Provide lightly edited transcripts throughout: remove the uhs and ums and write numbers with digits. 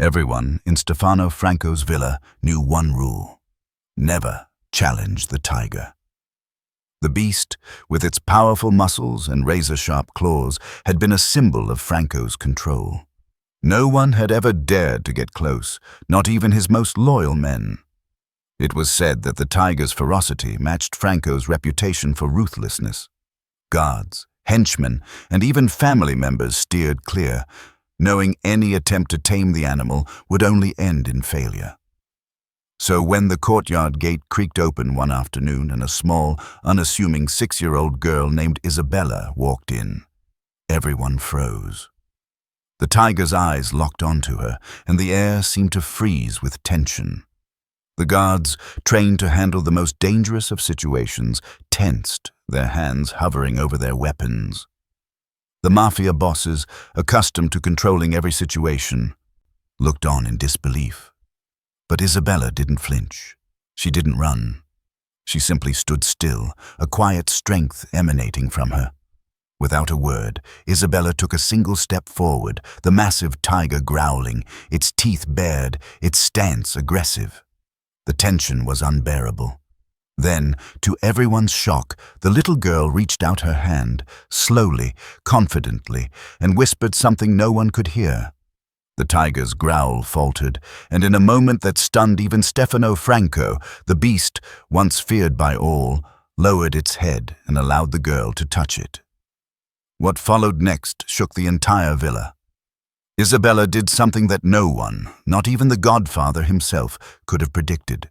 Everyone in Stefano Franco's villa knew one rule: never challenge the tiger. The beast, with its powerful muscles and razor-sharp claws, had been a symbol of Franco's control. No one had ever dared to get close, not even his most loyal men. It was said that the tiger's ferocity matched Franco's reputation for ruthlessness. Guards, henchmen, and even family members steered clear, knowing any attempt to tame the animal would only end in failure. So when the courtyard gate creaked open one afternoon and a small, unassuming 6-year-old girl named Isabella walked in, everyone froze. The tiger's eyes locked onto her, and the air seemed to freeze with tension. The guards, trained to handle the most dangerous of situations, tensed, their hands hovering over their weapons. The Mafia bosses, accustomed to controlling every situation, looked on in disbelief. But Isabella didn't flinch. She didn't run. She simply stood still, a quiet strength emanating from her. Without a word, Isabella took a single step forward, the massive tiger growling, its teeth bared, its stance aggressive. The tension was unbearable. Then, to everyone's shock, the little girl reached out her hand, slowly, confidently, and whispered something no one could hear. The tiger's growl faltered, and in a moment that stunned even Stefano Franco, the beast, once feared by all, lowered its head and allowed the girl to touch it. What followed next shook the entire villa. Isabella did something that no one, not even the Godfather himself, could have predicted.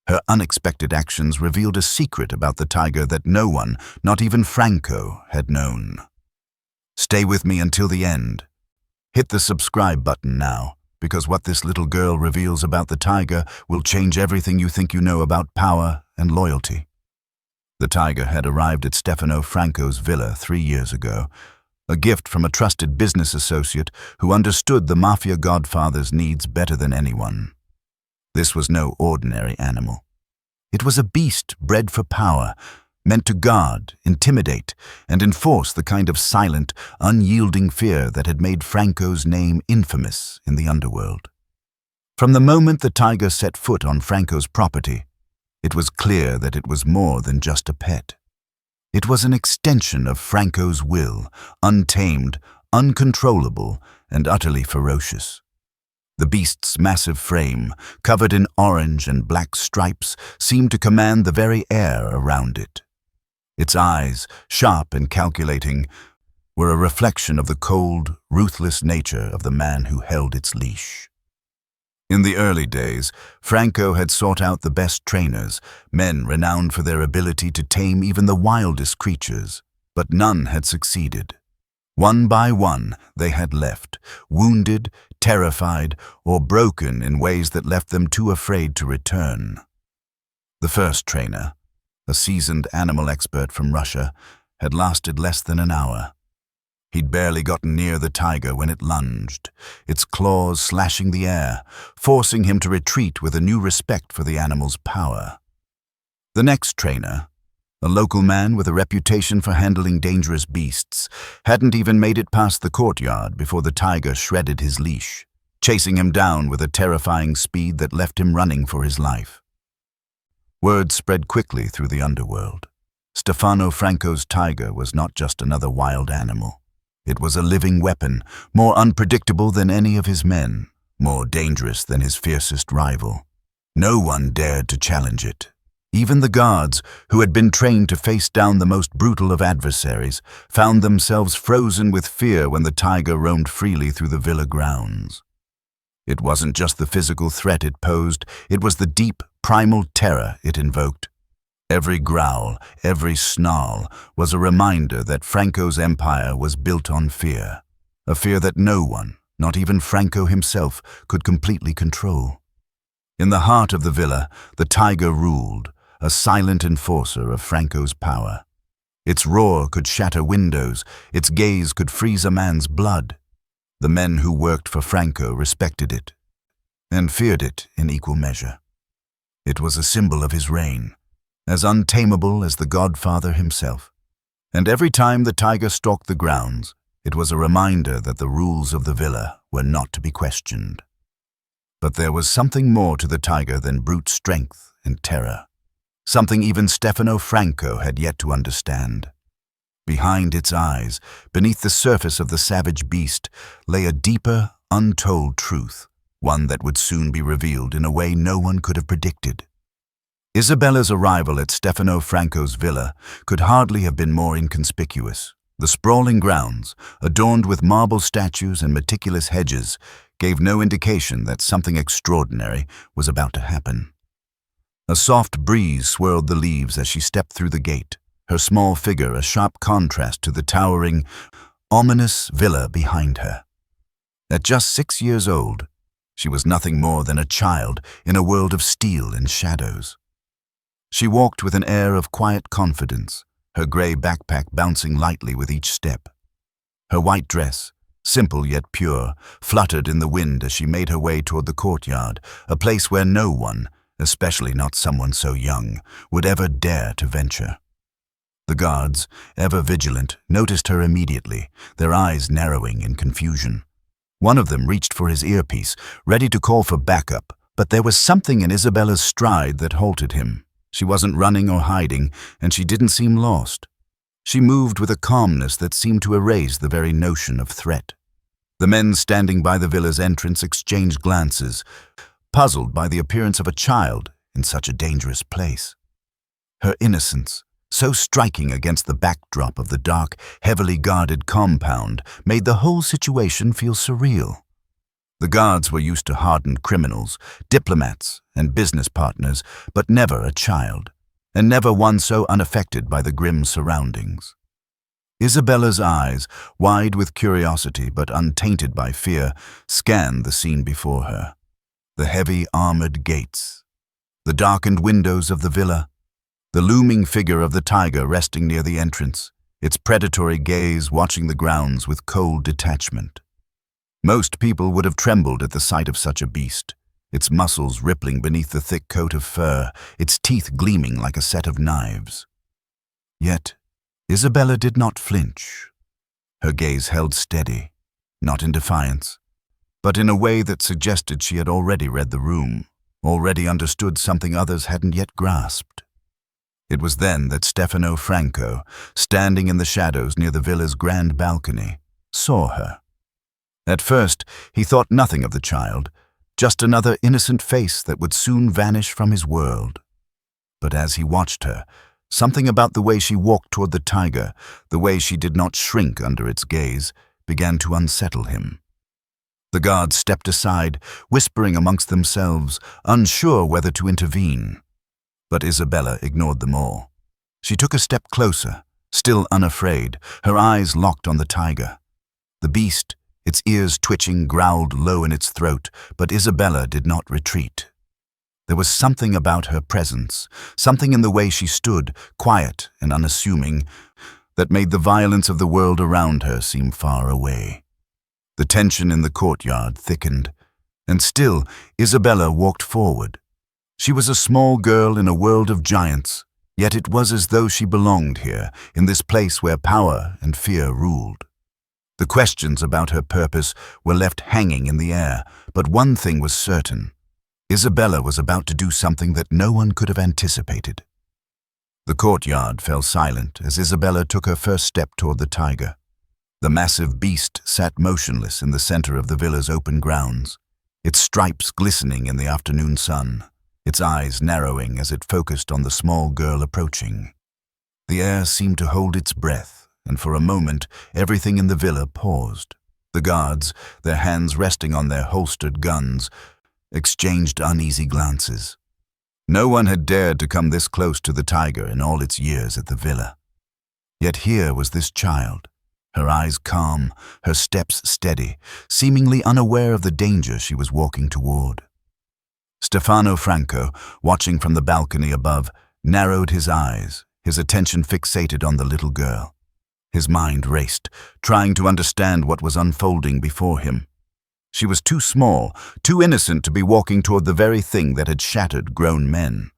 Her unexpected actions revealed a secret about the tiger that no one, not even Franco, had known. Stay with me until the end. Hit the subscribe button now, because what this little girl reveals about the tiger will change everything you think you know about power and loyalty. The tiger had arrived at Stefano Franco's villa 3 years ago, a gift from a trusted business associate who understood the Mafia Godfather's needs better than anyone. This was no ordinary animal. It was a beast bred for power, meant to guard, intimidate, and enforce the kind of silent, unyielding fear that had made Franco's name infamous in the underworld. From the moment the tiger set foot on Franco's property, it was clear that it was more than just a pet. It was an extension of Franco's will, untamed, uncontrollable, and utterly ferocious. The beast's massive frame, covered in orange and black stripes, seemed to command the very air around it. Its eyes, sharp and calculating, were a reflection of the cold, ruthless nature of the man who held its leash. In the early days, Franco had sought out the best trainers, men renowned for their ability to tame even the wildest creatures, but none had succeeded. One by one, they had left, wounded, terrified, or broken in ways that left them too afraid to return. The first trainer, a seasoned animal expert from Russia, had lasted less than an hour. He'd barely gotten near the tiger when it lunged, its claws slashing the air, forcing him to retreat with a new respect for the animal's power. The next trainer, a local man with a reputation for handling dangerous beasts, hadn't even made it past the courtyard before the tiger shredded his leash, chasing him down with a terrifying speed that left him running for his life. Word spread quickly through the underworld. Stefano Franco's tiger was not just another wild animal. It was a living weapon, more unpredictable than any of his men, more dangerous than his fiercest rival. No one dared to challenge it. Even the guards, who had been trained to face down the most brutal of adversaries, found themselves frozen with fear when the tiger roamed freely through the villa grounds. It wasn't just the physical threat it posed, it was the deep, primal terror it invoked. Every growl, every snarl was a reminder that Franco's empire was built on fear, a fear that no one, not even Franco himself, could completely control. In the heart of the villa, the tiger ruled, a silent enforcer of Franco's power. Its roar could shatter windows, its gaze could freeze a man's blood. The men who worked for Franco respected it, and feared it in equal measure. It was a symbol of his reign, as untamable as the Godfather himself. And every time the tiger stalked the grounds, it was a reminder that the rules of the villa were not to be questioned. But there was something more to the tiger than brute strength and terror. Something even Stefano Franco had yet to understand. Behind its eyes, beneath the surface of the savage beast, lay a deeper, untold truth, one that would soon be revealed in a way no one could have predicted. Isabella's arrival at Stefano Franco's villa could hardly have been more inconspicuous. The sprawling grounds, adorned with marble statues and meticulous hedges, gave no indication that something extraordinary was about to happen. A soft breeze swirled the leaves as she stepped through the gate, her small figure a sharp contrast to the towering, ominous villa behind her. At just 6 years old, she was nothing more than a child in a world of steel and shadows. She walked with an air of quiet confidence, her grey backpack bouncing lightly with each step. Her white dress, simple yet pure, fluttered in the wind as she made her way toward the courtyard, a place where no one, especially not someone so young, would ever dare to venture. The guards, ever vigilant, noticed her immediately, their eyes narrowing in confusion. One of them reached for his earpiece, ready to call for backup, but there was something in Isabella's stride that halted him. She wasn't running or hiding, and she didn't seem lost. She moved with a calmness that seemed to erase the very notion of threat. The men standing by the villa's entrance exchanged glances, puzzled by the appearance of a child in such a dangerous place. Her innocence, so striking against the backdrop of the dark, heavily guarded compound, made the whole situation feel surreal. The guards were used to hardened criminals, diplomats, and business partners, but never a child, and never one so unaffected by the grim surroundings. Isabella's eyes, wide with curiosity but untainted by fear, scanned the scene before her. The heavy armored gates, the darkened windows of the villa, the looming figure of the tiger resting near the entrance, its predatory gaze watching the grounds with cold detachment. Most people would have trembled at the sight of such a beast, its muscles rippling beneath the thick coat of fur, its teeth gleaming like a set of knives. Yet, Isabella did not flinch. Her gaze held steady, not in defiance, but in a way that suggested she had already read the room, already understood something others hadn't yet grasped. It was then that Stefano Franco, standing in the shadows near the villa's grand balcony, saw her. At first, he thought nothing of the child, just another innocent face that would soon vanish from his world. But as he watched her, something about the way she walked toward the tiger, the way she did not shrink under its gaze, began to unsettle him. The guards stepped aside, whispering amongst themselves, unsure whether to intervene. But Isabella ignored them all. She took a step closer, still unafraid, her eyes locked on the tiger. The beast, its ears twitching, growled low in its throat, but Isabella did not retreat. There was something about her presence, something in the way she stood, quiet and unassuming, that made the violence of the world around her seem far away. The tension in the courtyard thickened, and still Isabella walked forward. She was a small girl in a world of giants, yet it was as though she belonged here, in this place where power and fear ruled. The questions about her purpose were left hanging in the air, but one thing was certain. Isabella was about to do something that no one could have anticipated. The courtyard fell silent as Isabella took her first step toward the tiger. The massive beast sat motionless in the center of the villa's open grounds, its stripes glistening in the afternoon sun, its eyes narrowing as it focused on the small girl approaching. The air seemed to hold its breath, and for a moment everything in the villa paused. The guards, their hands resting on their holstered guns, exchanged uneasy glances. No one had dared to come this close to the tiger in all its years at the villa. Yet here was this child, her eyes calm, her steps steady, seemingly unaware of the danger she was walking toward. Stefano Franco, watching from the balcony above, narrowed his eyes, his attention fixated on the little girl. His mind raced, trying to understand what was unfolding before him. She was too small, too innocent to be walking toward the very thing that had shattered grown men.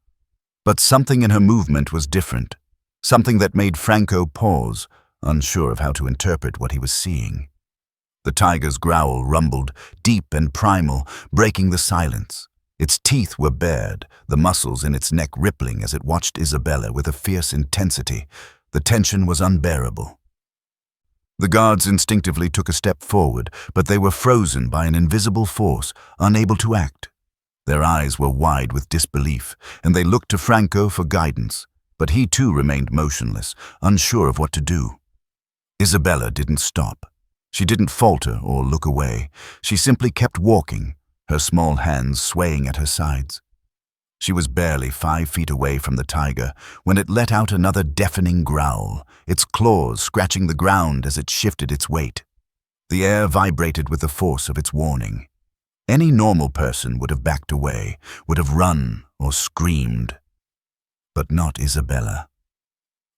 But something in her movement was different, something that made Franco pause, unsure of how to interpret what he was seeing. The tiger's growl rumbled, deep and primal, breaking the silence. Its teeth were bared, the muscles in its neck rippling as it watched Isabella with a fierce intensity. The tension was unbearable. The guards instinctively took a step forward, but they were frozen by an invisible force, unable to act. Their eyes were wide with disbelief, and they looked to Franco for guidance, but he too remained motionless, unsure of what to do. Isabella didn't stop. She didn't falter or look away. She simply kept walking, her small hands swaying at her sides. She was barely 5 feet away from the tiger when it let out another deafening growl, its claws scratching the ground as it shifted its weight. The air vibrated with the force of its warning. Any normal person would have backed away, would have run or screamed. But not Isabella.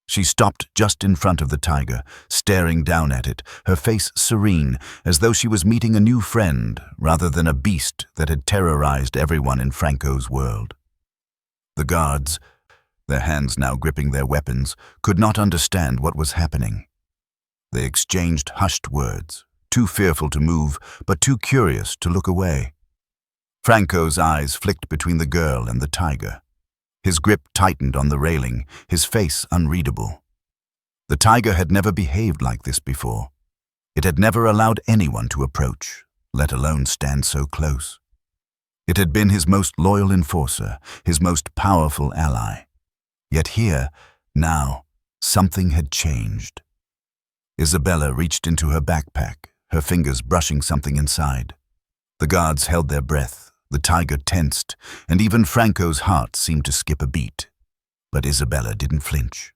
She stopped just in front of the tiger, staring down at it, her face serene, as though she was meeting a new friend rather than a beast that had terrorized everyone in Franco's world. The guards, their hands now gripping their weapons, could not understand what was happening. They exchanged hushed words, too fearful to move, but too curious to look away. Franco's eyes flicked between the girl and the tiger. His grip tightened on the railing, his face unreadable. The tiger had never behaved like this before. It had never allowed anyone to approach, let alone stand so close. It had been his most loyal enforcer, his most powerful ally. Yet here, now, something had changed. Isabella reached into her backpack, her fingers brushing something inside. The guards held their breath. The tiger tensed, and even Franco's heart seemed to skip a beat. But Isabella didn't flinch.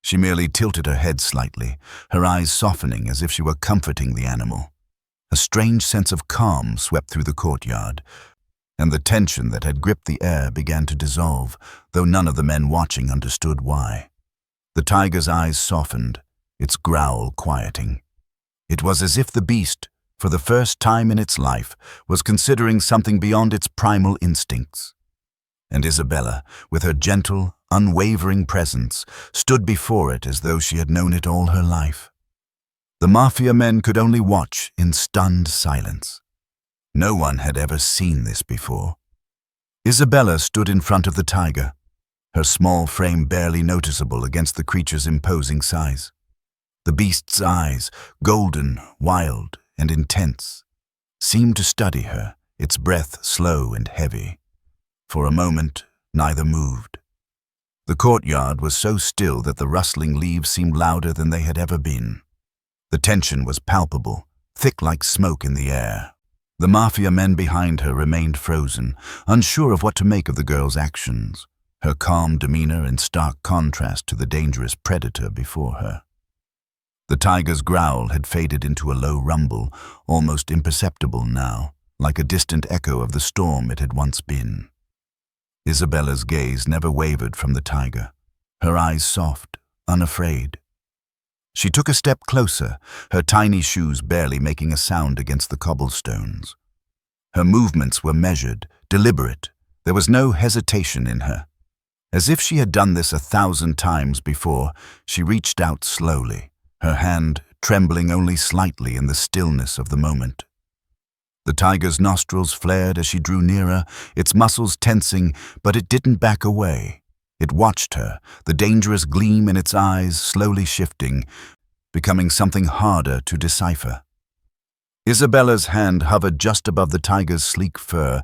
She merely tilted her head slightly, her eyes softening as if she were comforting the animal. A strange sense of calm swept through the courtyard, and the tension that had gripped the air began to dissolve, though none of the men watching understood why. The tiger's eyes softened, its growl quieting. It was as if the beast, for the first time in its life, was considering something beyond its primal instincts. And Isabella, with her gentle, unwavering presence, stood before it as though she had known it all her life. The Mafia men could only watch in stunned silence. No one had ever seen this before. Isabella stood in front of the tiger, her small frame barely noticeable against the creature's imposing size. The beast's eyes, golden, wild, and intense, seemed to study her, its breath slow and heavy. For a moment, neither moved. The courtyard was so still that the rustling leaves seemed louder than they had ever been. The tension was palpable, thick like smoke in the air. The Mafia men behind her remained frozen, unsure of what to make of the girl's actions, her calm demeanor in stark contrast to the dangerous predator before her. The tiger's growl had faded into a low rumble, almost imperceptible now, like a distant echo of the storm it had once been. Isabella's gaze never wavered from the tiger, her eyes soft, unafraid. She took a step closer, her tiny shoes barely making a sound against the cobblestones. Her movements were measured, deliberate. There was no hesitation in her. As if she had done this 1,000 times before, she reached out slowly, her hand trembling only slightly in the stillness of the moment. The tiger's nostrils flared as she drew nearer, its muscles tensing, but it didn't back away. It watched her, the dangerous gleam in its eyes slowly shifting, becoming something harder to decipher. Isabella's hand hovered just above the tiger's sleek fur,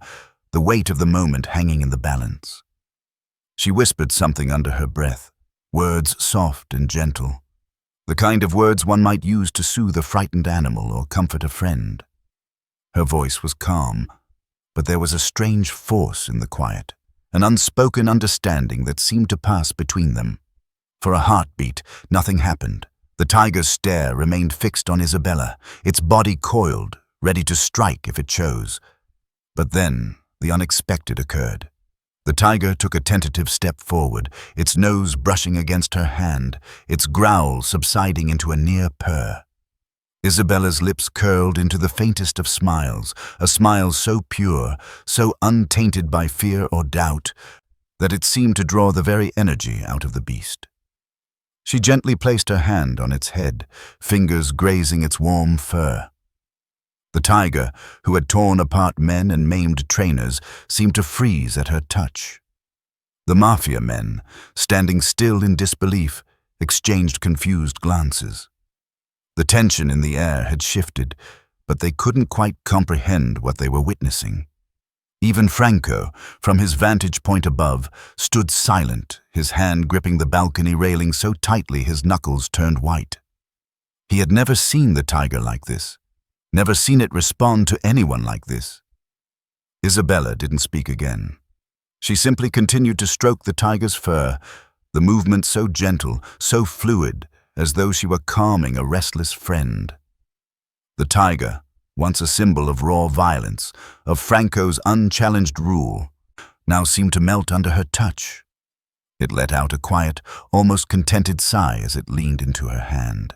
the weight of the moment hanging in the balance. She whispered something under her breath, words soft and gentle. The kind of words one might use to soothe a frightened animal or comfort a friend. Her voice was calm, but there was a strange force in the quiet, an unspoken understanding that seemed to pass between them. For a heartbeat, nothing happened. The tiger's stare remained fixed on Isabella, its body coiled, ready to strike if it chose. But then, the unexpected occurred. The tiger took a tentative step forward, its nose brushing against her hand, its growl subsiding into a near purr. Isabella's lips curled into the faintest of smiles, a smile so pure, so untainted by fear or doubt, that it seemed to draw the very energy out of the beast. She gently placed her hand on its head, fingers grazing its warm fur. The tiger, who had torn apart men and maimed trainers, seemed to freeze at her touch. The Mafia men, standing still in disbelief, exchanged confused glances. The tension in the air had shifted, but they couldn't quite comprehend what they were witnessing. Even Franco, from his vantage point above, stood silent, his hand gripping the balcony railing so tightly his knuckles turned white. He had never seen the tiger like this, never seen it respond to anyone like this. Isabella didn't speak again. She simply continued to stroke the tiger's fur, the movement so gentle, so fluid, as though she were calming a restless friend. The tiger, once a symbol of raw violence, of Franco's unchallenged rule, now seemed to melt under her touch. It let out a quiet, almost contented sigh as it leaned into her hand.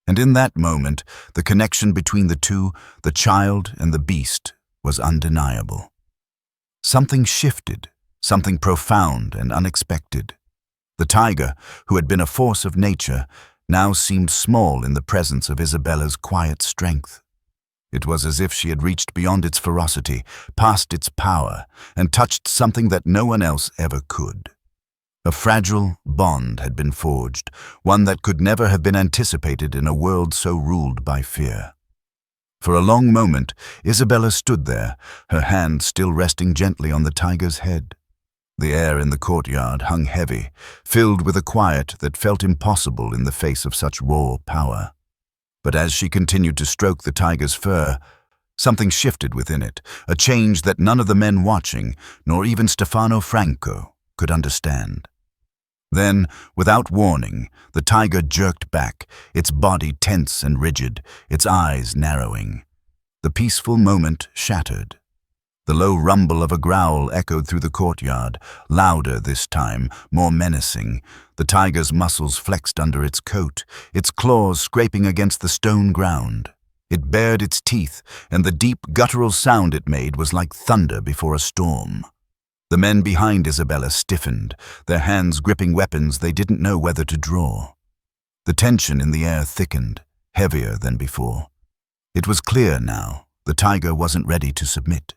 And in that moment, the connection between the two, the child and the beast, was undeniable. Something shifted, something profound and unexpected. The tiger, who had been a force of nature, now seemed small in the presence of Isabella's quiet strength. It was as if she had reached beyond its ferocity, past its power, and touched something that no one else ever could. A fragile bond had been forged, one that could never have been anticipated in a world so ruled by fear. For a long moment, Isabella stood there, her hand still resting gently on the tiger's head. The air in the courtyard hung heavy, filled with a quiet that felt impossible in the face of such raw power. But as she continued to stroke the tiger's fur, something shifted within it, a change that none of the men watching, nor even Stefano Franco, could understand. Then, without warning, the tiger jerked back, its body tense and rigid, its eyes narrowing. The peaceful moment shattered. The low rumble of a growl echoed through the courtyard, louder this time, more menacing. The tiger's muscles flexed under its coat, its claws scraping against the stone ground. It bared its teeth, and the deep, guttural sound it made was like thunder before a storm. The men behind Isabella stiffened, their hands gripping weapons they didn't know whether to draw. The tension in the air thickened, heavier than before. It was clear now, the tiger wasn't ready to submit.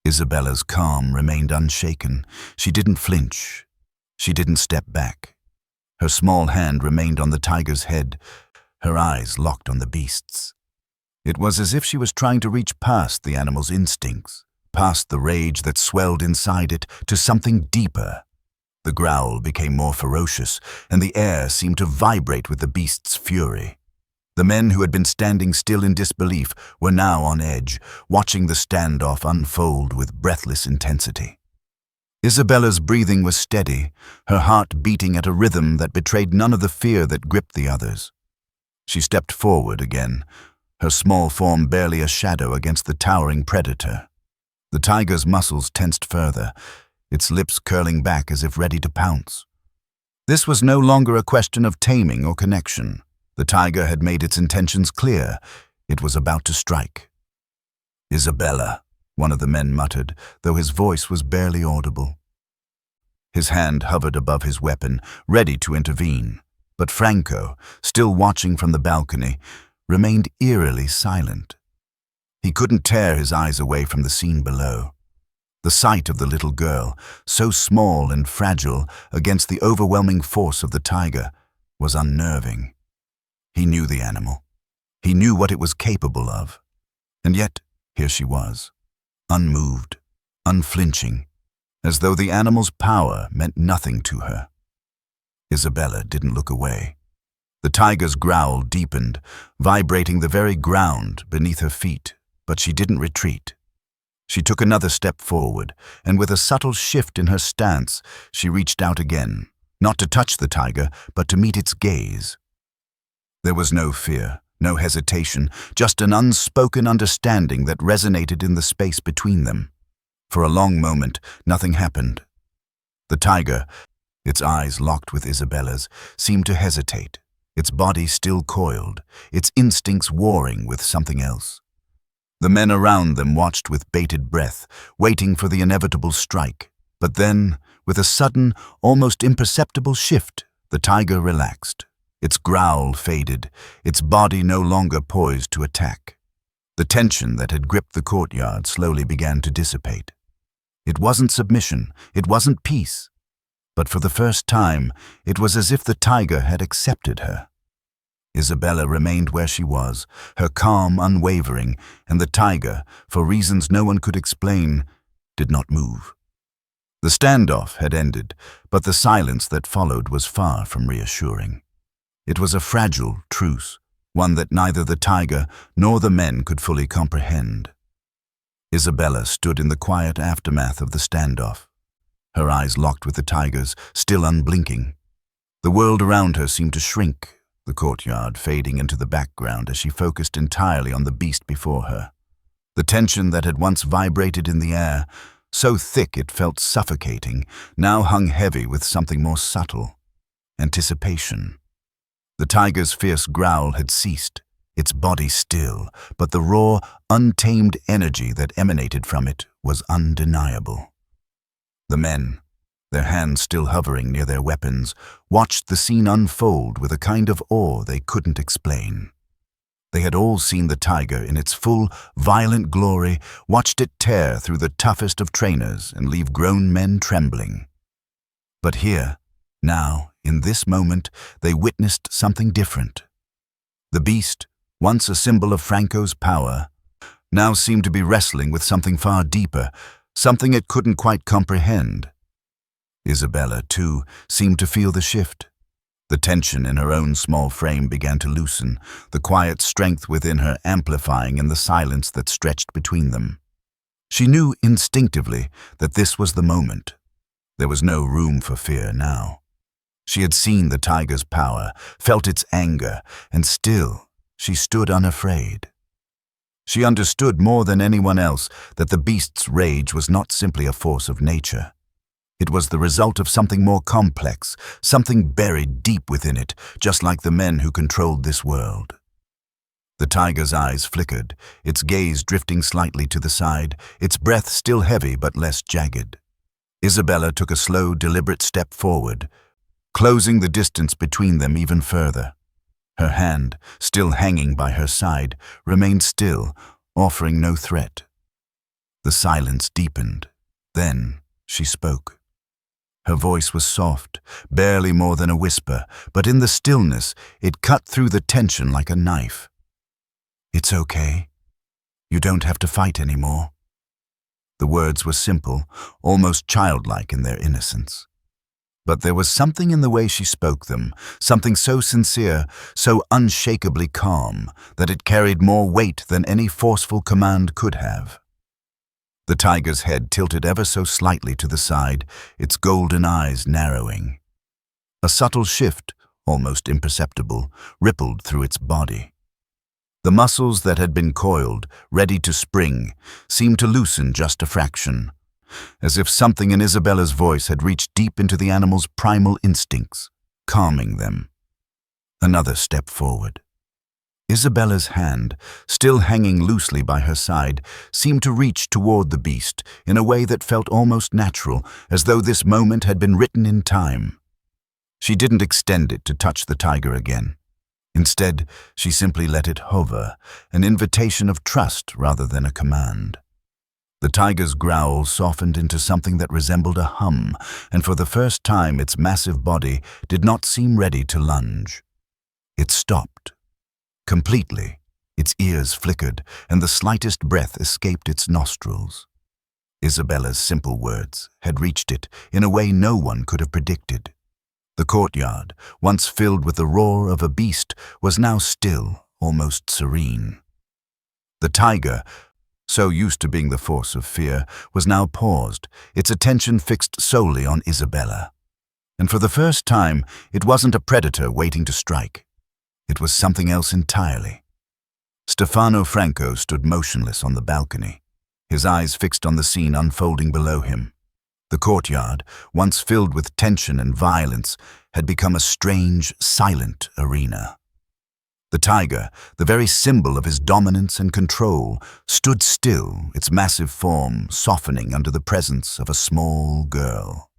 Isabella's calm remained unshaken. She didn't flinch. She didn't step back. Her small hand remained on the tiger's head, her eyes locked on the beast's. It was as if she was trying to reach past the animal's instincts, past the rage that swelled inside it, to something deeper. The growl became more ferocious, and the air seemed to vibrate with the beast's fury. The men who had been standing still in disbelief were now on edge, watching the standoff unfold with breathless intensity. Isabella's breathing was steady, her heart beating at a rhythm that betrayed none of the fear that gripped the others. She stepped forward again, her small form barely a shadow against the towering predator. The tiger's muscles tensed further, its lips curling back as if ready to pounce. This was no longer a question of taming or connection. The tiger had made its intentions clear. It was about to strike. "Isabella," one of the men muttered, though his voice was barely audible. His hand hovered above his weapon, ready to intervene, but Franco, still watching from the balcony, remained eerily silent. He couldn't tear his eyes away from the scene below. The sight of the little girl, so small and fragile against the overwhelming force of the tiger, was unnerving. He knew the animal. He knew what it was capable of. And yet, here she was, unmoved, unflinching, as though the animal's power meant nothing to her. Isabella didn't look away. The tiger's growl deepened, vibrating the very ground beneath her feet, but she didn't retreat. She took another step forward, and with a subtle shift in her stance, she reached out again, not to touch the tiger, but to meet its gaze. There was no fear, no hesitation, just an unspoken understanding that resonated in the space between them. For a long moment, nothing happened. The tiger, its eyes locked with Isabella's, seemed to hesitate, its body still coiled, its instincts warring with something else. The men around them watched with bated breath, waiting for the inevitable strike. But then, with a sudden, almost imperceptible shift, the tiger relaxed. Its growl faded, its body no longer poised to attack. The tension that had gripped the courtyard slowly began to dissipate. It wasn't submission, it wasn't peace, but for the first time, it was as if the tiger had accepted her. Isabella remained where she was, her calm unwavering, and the tiger, for reasons no one could explain, did not move. The standoff had ended, but the silence that followed was far from reassuring. It was a fragile truce, one that neither the tiger nor the men could fully comprehend. Isabella stood in the quiet aftermath of the standoff, her eyes locked with the tiger's, still unblinking. The world around her seemed to shrink, the courtyard fading into the background as she focused entirely on the beast before her. The tension that had once vibrated in the air, so thick it felt suffocating, now hung heavy with something more subtle: anticipation. The tiger's fierce growl had ceased, its body still, but the raw, untamed energy that emanated from it was undeniable. The men, their hands still hovering near their weapons, watched the scene unfold with a kind of awe they couldn't explain. They had all seen the tiger in its full, violent glory, watched it tear through the toughest of trainers and leave grown men trembling. But here, now, in this moment, they witnessed something different. The beast, once a symbol of Franco's power, now seemed to be wrestling with something far deeper, something it couldn't quite comprehend. Isabella, too, seemed to feel the shift. The tension in her own small frame began to loosen, the quiet strength within her amplifying in the silence that stretched between them. She knew instinctively that this was the moment. There was no room for fear now. She had seen the tiger's power, felt its anger, and still she stood unafraid. She understood more than anyone else that the beast's rage was not simply a force of nature. It was the result of something more complex, something buried deep within it, just like the men who controlled this world. The tiger's eyes flickered, its gaze drifting slightly to the side, its breath still heavy but less jagged. Isabella took a slow, deliberate step forward, closing the distance between them even further. Her hand, still hanging by her side, remained still, offering no threat. The silence deepened. Then she spoke. Her voice was soft, barely more than a whisper, but in the stillness it cut through the tension like a knife. "It's okay. You don't have to fight anymore." The words were simple, almost childlike in their innocence. But there was something in the way she spoke them, something so sincere, so unshakably calm, that it carried more weight than any forceful command could have. The tiger's head tilted ever so slightly to the side, its golden eyes narrowing. A subtle shift, almost imperceptible, rippled through its body. The muscles that had been coiled, ready to spring, seemed to loosen just a fraction, as if something in Isabella's voice had reached deep into the animal's primal instincts, calming them. Another step forward. Isabella's hand, still hanging loosely by her side, seemed to reach toward the beast in a way that felt almost natural, as though this moment had been written in time. She didn't extend it to touch the tiger again. Instead, she simply let it hover, an invitation of trust rather than a command. The tiger's growl softened into something that resembled a hum, and for the first time its massive body did not seem ready to lunge. It stopped. Completely, its ears flickered, and the slightest breath escaped its nostrils. Isabella's simple words had reached it in a way no one could have predicted. The courtyard, once filled with the roar of a beast, was now still, almost serene. The tiger, so used to being the force of fear, was now paused, its attention fixed solely on Isabella. And for the first time, it wasn't a predator waiting to strike. It was something else entirely. Stefano Franco stood motionless on the balcony, his eyes fixed on the scene unfolding below him. The courtyard, once filled with tension and violence, had become a strange, silent arena. The tiger, the very symbol of his dominance and control, stood still, its massive form softening under the presence of a small girl.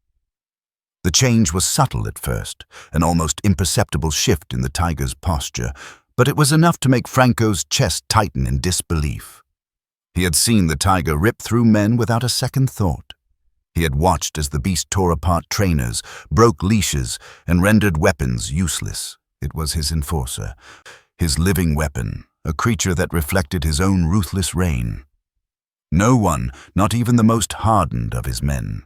The change was subtle at first, an almost imperceptible shift in the tiger's posture, but it was enough to make Franco's chest tighten in disbelief. He had seen the tiger rip through men without a second thought. He had watched as the beast tore apart trainers, broke leashes, and rendered weapons useless. It was his enforcer, his living weapon, a creature that reflected his own ruthless reign. No one, not even the most hardened of his men,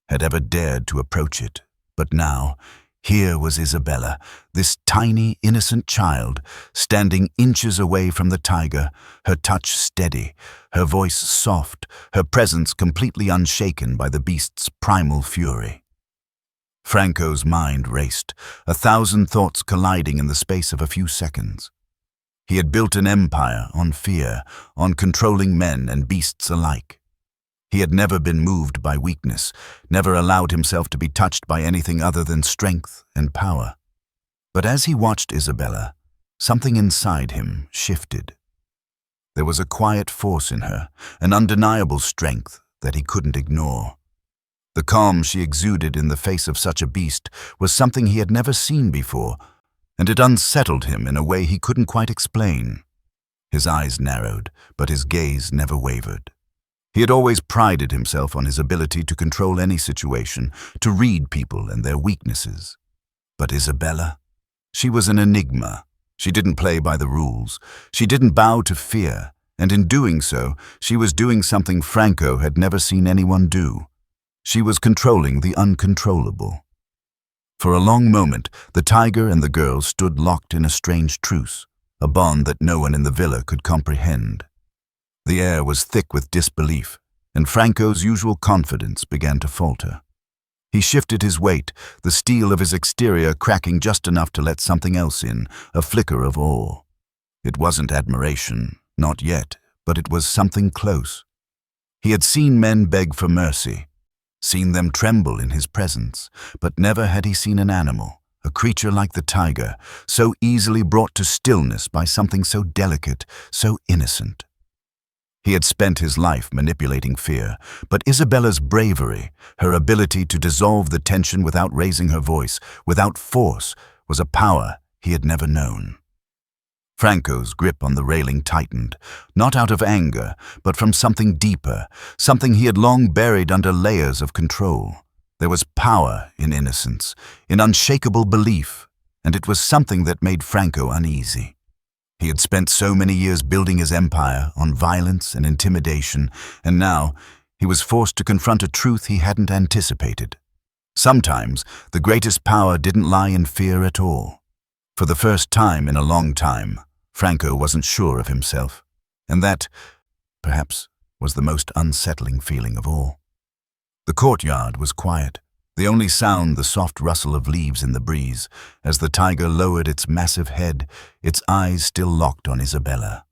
had ever dared to approach it. But now, here was Isabella, this tiny, innocent child, standing inches away from the tiger, her touch steady, her voice soft, her presence completely unshaken by the beast's primal fury. Franco's mind raced, 1,000 thoughts colliding in the space of a few seconds. He had built an empire on fear, on controlling men and beasts alike. He had never been moved by weakness, never allowed himself to be touched by anything other than strength and power. But as he watched Isabella, something inside him shifted. There was a quiet force in her, an undeniable strength that he couldn't ignore. The calm she exuded in the face of such a beast was something he had never seen before, and it unsettled him in a way he couldn't quite explain. His eyes narrowed, but his gaze never wavered. He had always prided himself on his ability to control any situation, to read people and their weaknesses. But Isabella? She was an enigma. She didn't play by the rules. She didn't bow to fear, and in doing so, she was doing something Franco had never seen anyone do. She was controlling the uncontrollable. For a long moment, the tiger and the girl stood locked in a strange truce, a bond that no one in the villa could comprehend. The air was thick with disbelief, and Franco's usual confidence began to falter. He shifted his weight, the steel of his exterior cracking just enough to let something else in, a flicker of awe. It wasn't admiration, not yet, but it was something close. He had seen men beg for mercy, seen them tremble in his presence, but never had he seen an animal, a creature like the tiger, so easily brought to stillness by something so delicate, so innocent. He had spent his life manipulating fear, but Isabella's bravery, her ability to dissolve the tension without raising her voice, without force, was a power he had never known. Franco's grip on the railing tightened, not out of anger, but from something deeper, something he had long buried under layers of control. There was power in innocence, in unshakable belief, and it was something that made Franco uneasy. He had spent so many years building his empire on violence and intimidation, and now he was forced to confront a truth he hadn't anticipated. Sometimes the greatest power didn't lie in fear at all. For the first time in a long time, Franco wasn't sure of himself, and that, perhaps, was the most unsettling feeling of all. The courtyard was quiet, the only sound the soft rustle of leaves in the breeze, as the tiger lowered its massive head, its eyes still locked on Isabella.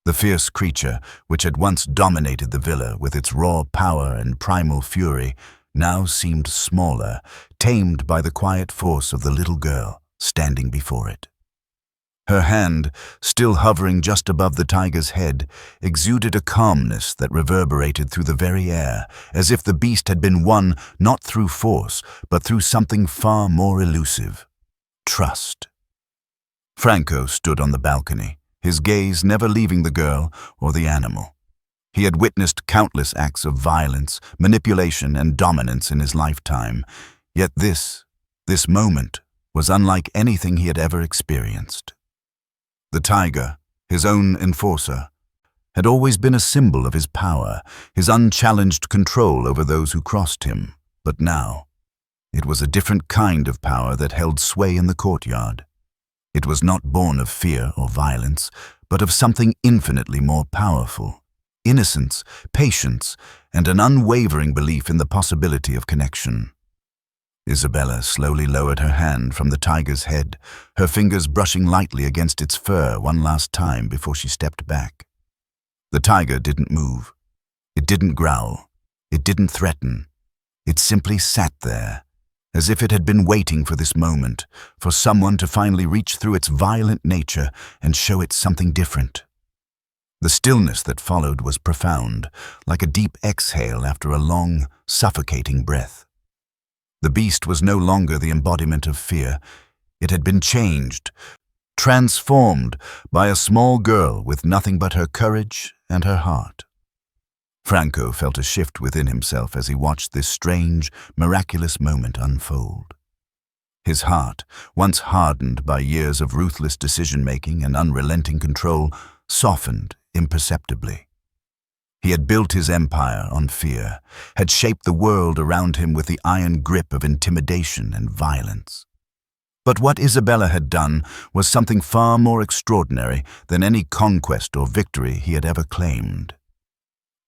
The fierce creature, which had once dominated the villa with its raw power and primal fury, now seemed smaller, tamed by the quiet force of the little girl standing before it. Her hand, still hovering just above the tiger's head, exuded a calmness that reverberated through the very air, as if the beast had been won not through force, but through something far more elusive: trust. Franco stood on the balcony, his gaze never leaving the girl or the animal. He had witnessed countless acts of violence, manipulation, and dominance in his lifetime, yet this moment, was unlike anything he had ever experienced. The tiger, his own enforcer, had always been a symbol of his power, his unchallenged control over those who crossed him. But now, it was a different kind of power that held sway in the courtyard. It was not born of fear or violence, but of something infinitely more powerful: innocence, patience, and an unwavering belief in the possibility of connection. Isabella slowly lowered her hand from the tiger's head, her fingers brushing lightly against its fur one last time before she stepped back. The tiger didn't move. It didn't growl. It didn't threaten. It simply sat there, as if it had been waiting for this moment, for someone to finally reach through its violent nature and show it something different. The stillness that followed was profound, like a deep exhale after a long, suffocating breath. The beast was no longer the embodiment of fear. It had been changed, transformed by a small girl with nothing but her courage and her heart. Franco felt a shift within himself as he watched this strange, miraculous moment unfold. His heart, once hardened by years of ruthless decision-making and unrelenting control, softened imperceptibly. He had built his empire on fear, had shaped the world around him with the iron grip of intimidation and violence. But what Isabella had done was something far more extraordinary than any conquest or victory he had ever claimed.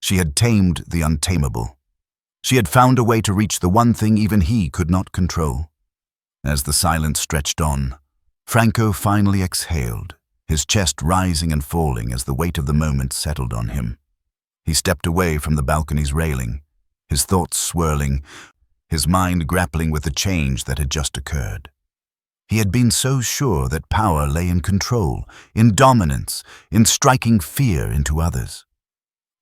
She had tamed the untamable. She had found a way to reach the one thing even he could not control. As the silence stretched on, Franco finally exhaled, his chest rising and falling as the weight of the moment settled on him. He stepped away from the balcony's railing, his thoughts swirling, his mind grappling with the change that had just occurred. He had been so sure that power lay in control, in dominance, in striking fear into others.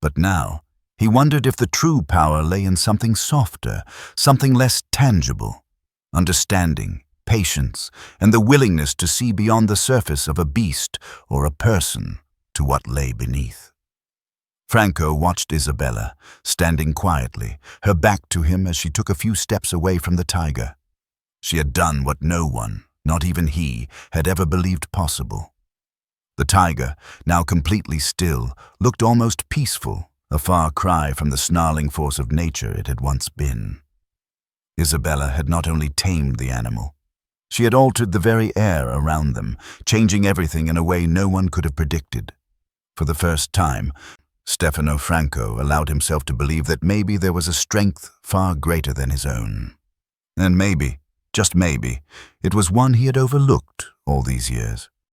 But now, he wondered if the true power lay in something softer, something less tangible. Understanding, patience, and the willingness to see beyond the surface of a beast or a person to what lay beneath. Franco watched Isabella, standing quietly, her back to him as she took a few steps away from the tiger. She had done what no one, not even he, had ever believed possible. The tiger, now completely still, looked almost peaceful, a far cry from the snarling force of nature it had once been. Isabella had not only tamed the animal, she had altered the very air around them, changing everything in a way no one could have predicted. For the first time, Stefano Franco allowed himself to believe that maybe there was a strength far greater than his own. And maybe, just maybe, it was one he had overlooked all these years.